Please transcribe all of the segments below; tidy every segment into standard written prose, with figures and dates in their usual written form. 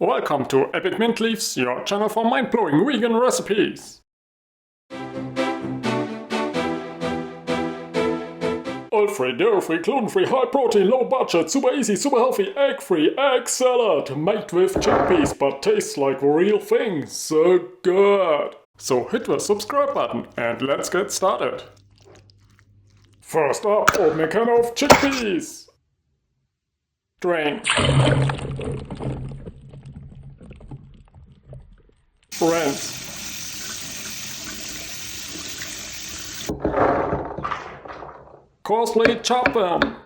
Welcome to Epic Mint Leaves, your channel for mind-blowing vegan recipes. Oil-free, dairy-free, gluten-free, high-protein, low-budget, super easy, super healthy, egg-free egg salad made with chickpeas but tastes like real things. So good! So hit the subscribe button and let's get started. First up, open a can of chickpeas. Drain. Rinse. Coarsely chop them.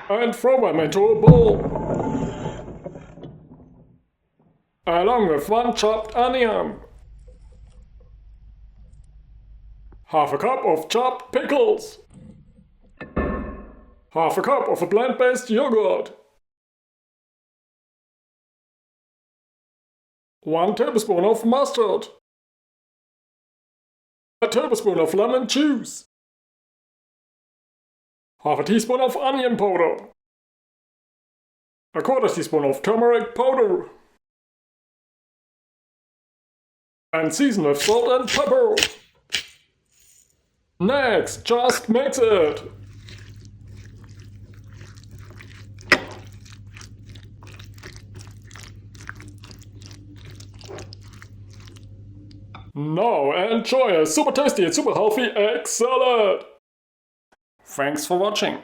And throw them into a bowl. Along with one chopped onion. Half a cup of chopped pickles. Half a cup of a plant-based yogurt. 1 tablespoon of mustard. A tablespoon of lemon juice. Half a teaspoon of onion powder. A quarter teaspoon of turmeric powder. And season with salt and pepper. Next, just mix it. Now enjoy a super tasty and super healthy egg salad! Thanks for watching.